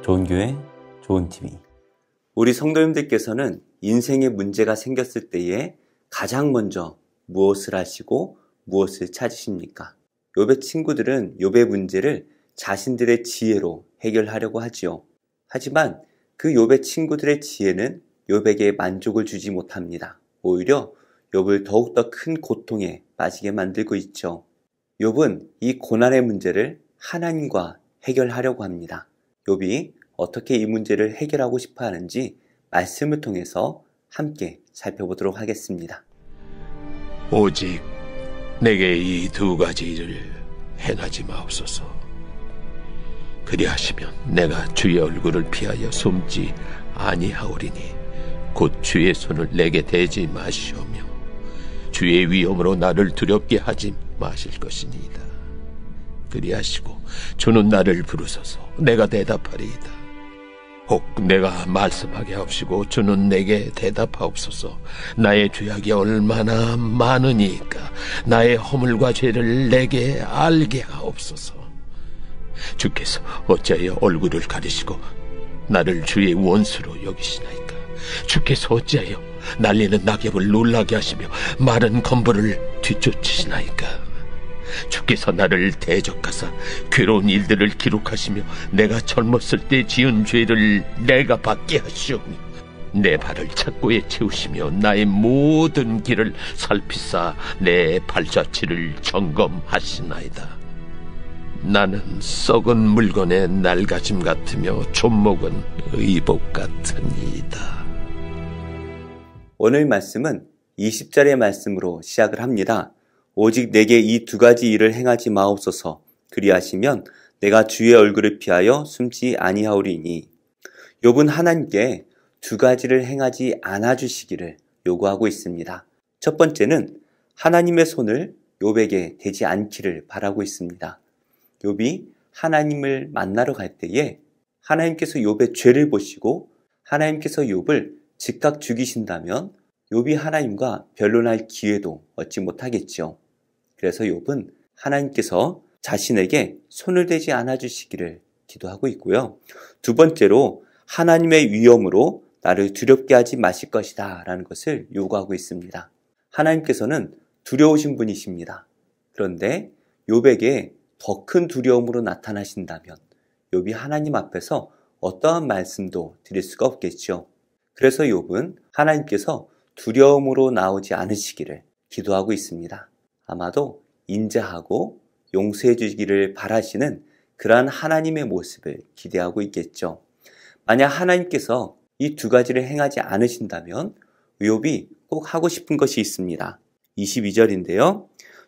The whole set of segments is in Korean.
좋은 교회, 좋은 TV. 우리 성도님들께서는 인생에 문제가 생겼을 때에 가장 먼저 무엇을 하시고 무엇을 찾으십니까? 욥의 친구들은 욥의 문제를 자신들의 지혜로 해결하려고 하지요. 하지만 그 욥의 친구들의 지혜는 욥에게 만족을 주지 못합니다. 오히려 욥을 더욱더 큰 고통에 빠지게 만들고 있죠. 욥은 이 고난의 문제를 하나님과 해결하려고 합니다. 욥이 어떻게 이 문제를 해결하고 싶어 하는지 말씀을 통해서 함께 살펴보도록 하겠습니다. 오직 내게 이 두 가지 일을 행하지 마옵소서. 그리하시면 내가 주의 얼굴을 피하여 숨지 아니하오리니 곧 주의 손을 내게 대지 마시오며 주의 위엄으로 나를 두렵게 하지 마실 것이니이다. 그리하시고 주는 나를 부르소서. 내가 대답하리이다. 혹 내가 말씀하게 하옵시고 주는 내게 대답하옵소서. 나의 죄악이 얼마나 많으니까 나의 허물과 죄를 내게 알게 하옵소서. 주께서 어찌하여 얼굴을 가리시고 나를 주의 원수로 여기시나이까? 주께서 어찌하여 날리는 낙엽을 놀라게 하시며 마른 건물을 뒤쫓으시나이까? 주께서 나를 대적하사 괴로운 일들을 기록하시며 내가 젊었을 때 지은 죄를 내가 받게 하시오며 내 발을 착고에 채우시며 나의 모든 길을 살피사 내 발자취를 점검하시나이다. 나는 썩은 물건의 낡아짐 같으며 존목은 의복 같으니이다. 오늘 말씀은 20절의 말씀으로 시작을 합니다. 오직 내게 이 두 가지 일을 행하지 마옵소서. 그리하시면 내가 주의 얼굴을 피하여 숨지 아니하오리니. 욥은 하나님께 두 가지를 행하지 않아 주시기를 요구하고 있습니다. 첫 번째는 하나님의 손을 욥에게 대지 않기를 바라고 있습니다. 욥이 하나님을 만나러 갈 때에 하나님께서 욥의 죄를 보시고 하나님께서 욥을 즉각 죽이신다면 욥이 하나님과 변론할 기회도 얻지 못하겠죠. 그래서 욥은 하나님께서 자신에게 손을 대지 않아 주시기를 기도하고 있고요. 두 번째로 하나님의 위엄으로 나를 두렵게 하지 마실 것이다 라는 것을 요구하고 있습니다. 하나님께서는 두려우신 분이십니다. 그런데 욥에게 더 큰 두려움으로 나타나신다면 욥이 하나님 앞에서 어떠한 말씀도 드릴 수가 없겠죠. 그래서 욥은 하나님께서 두려움으로 나오지 않으시기를 기도하고 있습니다. 아마도 인자하고 용서해 주시기를 바라시는 그러한 하나님의 모습을 기대하고 있겠죠. 만약 하나님께서 이 두 가지를 행하지 않으신다면 욥이 꼭 하고 싶은 것이 있습니다. 22절인데요.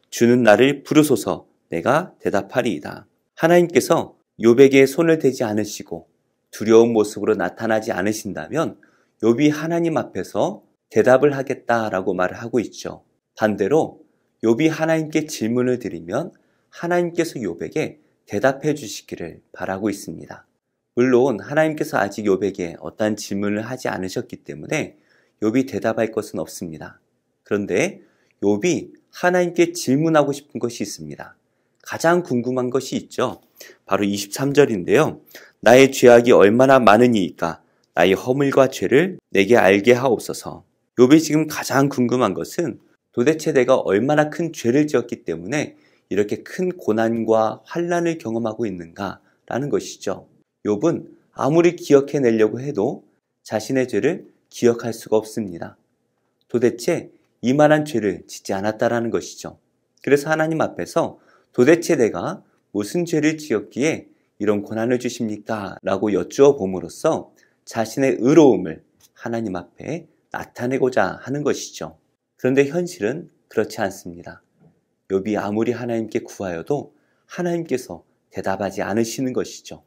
주는 나를 부르소서. 내가 대답하리이다. 하나님께서 욥에게 손을 대지 않으시고 두려운 모습으로 나타나지 않으신다면 욥이 하나님 앞에서 대답을 하겠다라고 말을 하고 있죠. 반대로 욥이 하나님께 질문을 드리면 하나님께서 욥에게 대답해 주시기를 바라고 있습니다. 물론 하나님께서 아직 욥에게 어떠한 질문을 하지 않으셨기 때문에 욥이 대답할 것은 없습니다. 그런데 욥이 하나님께 질문하고 싶은 것이 있습니다. 가장 궁금한 것이 있죠. 바로 23절인데요. 나의 죄악이 얼마나 많으니이까 나의 허물과 죄를 내게 알게 하옵소서. 욥이 지금 가장 궁금한 것은 도대체 내가 얼마나 큰 죄를 지었기 때문에 이렇게 큰 고난과 환난을 경험하고 있는가라는 것이죠. 욥은 아무리 기억해내려고 해도 자신의 죄를 기억할 수가 없습니다. 도대체 이만한 죄를 짓지 않았다라는 것이죠. 그래서 하나님 앞에서 도대체 내가 무슨 죄를 지었기에 이런 고난을 주십니까? 라고 여쭈어 봄으로써 자신의 의로움을 하나님 앞에 나타내고자 하는 것이죠. 그런데 현실은 그렇지 않습니다. 욥이 아무리 하나님께 구하여도 하나님께서 대답하지 않으시는 것이죠.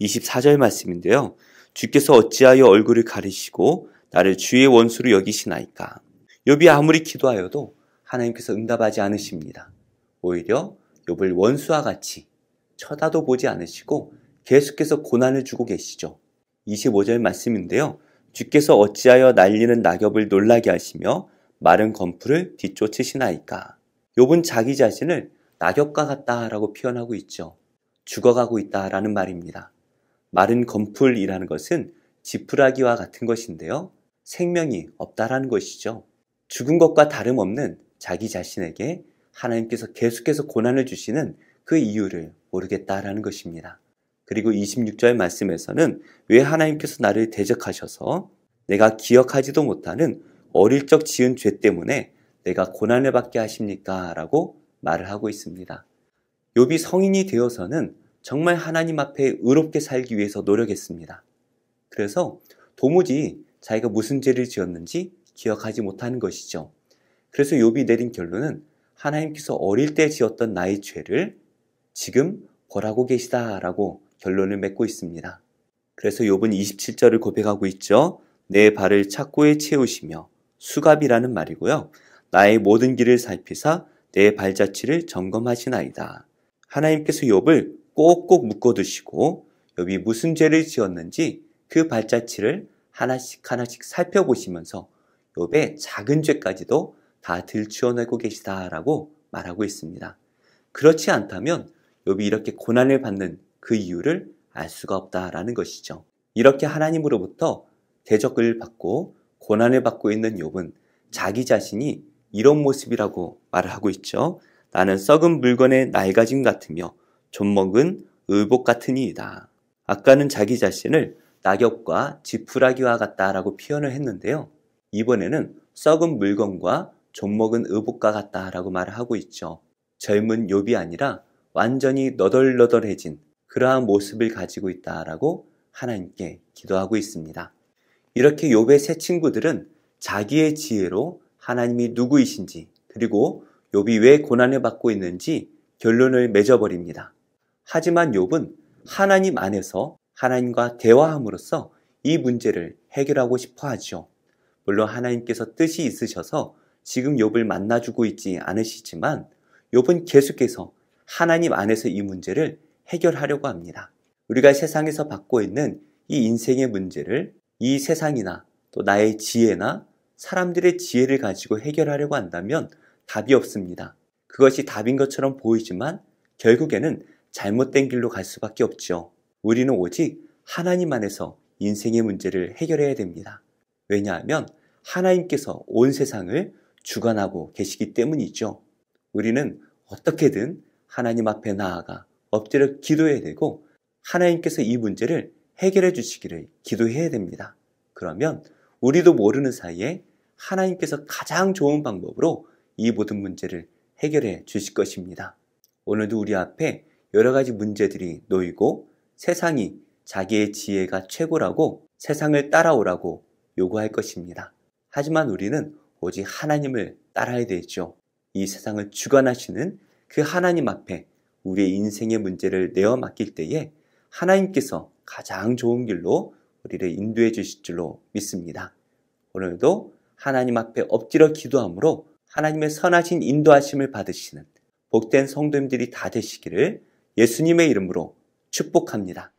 24절 말씀인데요. 주께서 어찌하여 얼굴을 가리시고 나를 주의 원수로 여기시나이까? 욥이 아무리 기도하여도 하나님께서 응답하지 않으십니다. 오히려 욥을 원수와 같이 쳐다도 보지 않으시고 계속해서 고난을 주고 계시죠. 25절 말씀인데요. 주께서 어찌하여 날리는 낙엽을 놀라게 하시며 마른 건풀을 뒤쫓으시나이까? 욥은 자기 자신을 낙엽과 같다라고 표현하고 있죠. 죽어가고 있다라는 말입니다. 마른 건풀이라는 것은 지푸라기와 같은 것인데요. 생명이 없다라는 것이죠. 죽은 것과 다름없는 자기 자신에게 하나님께서 계속해서 고난을 주시는 그 이유를 모르겠다라는 것입니다. 그리고 26절 말씀에서는 왜 하나님께서 나를 대적하셔서 내가 기억하지도 못하는 어릴 적 지은 죄 때문에 내가 고난을 받게 하십니까? 라고 말을 하고 있습니다. 욥이 성인이 되어서는 정말 하나님 앞에 의롭게 살기 위해서 노력했습니다. 그래서 도무지 자기가 무슨 죄를 지었는지 기억하지 못하는 것이죠. 그래서 욥이 내린 결론은 하나님께서 어릴 때 지었던 나의 죄를 지금 벌하고 계시다라고 결론을 맺고 있습니다. 그래서 욥은 27절을 고백하고 있죠. 내 발을 착고에 채우시며, 수갑이라는 말이고요. 나의 모든 길을 살피사 내 발자취를 점검하시나이다. 하나님께서 욥을 꼭꼭 묶어두시고 욥이 무슨 죄를 지었는지 그 발자취를 하나씩 하나씩 살펴보시면서 욥의 작은 죄까지도 다 들추어내고 계시다라고 말하고 있습니다. 그렇지 않다면 욥이 이렇게 고난을 받는 그 이유를 알 수가 없다라는 것이죠. 이렇게 하나님으로부터 대적을 받고 고난을 받고 있는 욥은 자기 자신이 이런 모습이라고 말을 하고 있죠. 나는 썩은 물건의 낡아짐 같으며 좀먹은 의복 같으니이다. 아까는 자기 자신을 낙엽과 지푸라기와 같다라고 표현을 했는데요. 이번에는 썩은 물건과 좀먹은 의복과 같다라고 말을 하고 있죠. 젊은 욥이 아니라 완전히 너덜너덜해진 그러한 모습을 가지고 있다라고 하나님께 기도하고 있습니다. 이렇게 욥의 세 친구들은 자기의 지혜로 하나님이 누구이신지 그리고 욥이 왜 고난을 받고 있는지 결론을 맺어버립니다. 하지만 욥은 하나님 안에서 하나님과 대화함으로써 이 문제를 해결하고 싶어 하죠. 물론 하나님께서 뜻이 있으셔서 지금 욥을 만나주고 있지 않으시지만 욥은 계속해서 하나님 안에서 이 문제를 해결하려고 합니다. 우리가 세상에서 받고 있는 이 인생의 문제를 이 세상이나 또 나의 지혜나 사람들의 지혜를 가지고 해결하려고 한다면 답이 없습니다. 그것이 답인 것처럼 보이지만 결국에는 잘못된 길로 갈 수밖에 없죠. 우리는 오직 하나님 안에서 인생의 문제를 해결해야 됩니다. 왜냐하면 하나님께서 온 세상을 주관하고 계시기 때문이죠. 우리는 어떻게든 하나님 앞에 나아가 엎드려 기도해야 되고 하나님께서 이 문제를 해결해 주시기를 기도해야 됩니다. 그러면 우리도 모르는 사이에 하나님께서 가장 좋은 방법으로 이 모든 문제를 해결해 주실 것입니다. 오늘도 우리 앞에 여러 가지 문제들이 놓이고 세상이 자기의 지혜가 최고라고 세상을 따라오라고 요구할 것입니다. 하지만 우리는 오직 하나님을 따라야 되죠. 이 세상을 주관하시는 그 하나님 앞에 우리의 인생의 문제를 내어 맡길 때에 하나님께서 가장 좋은 길로 우리를 인도해 주실 줄로 믿습니다. 오늘도 하나님 앞에 엎드려 기도함으로 하나님의 선하신 인도하심을 받으시는 복된 성도님들이 다 되시기를 예수님의 이름으로 축복합니다.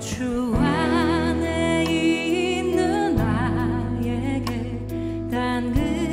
주 안에 있는 나에게 단 그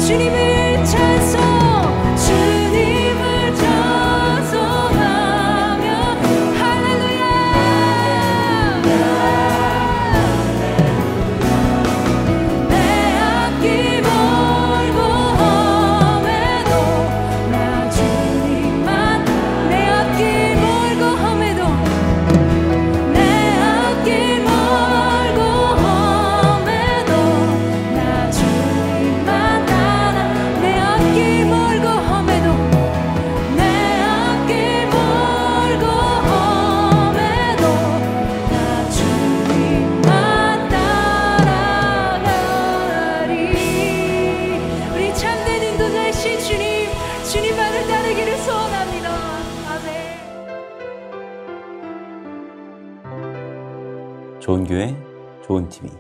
주님을 찬송 주님을 찬송하며 할렐루야 내 앞길 멀고 험해도 나 주님만 내 앞길 멀고 험해도 내 앞길 멀고 험해도 나 주님만 따라 내 앞길 멀고 험해도 내 앞길 멀고 험해도 나 주님만 따라가리 우리 참된 인도자이신 주님만을 따르기를 소원합니다. 아멘. 좋은 교회, 좋은 TV.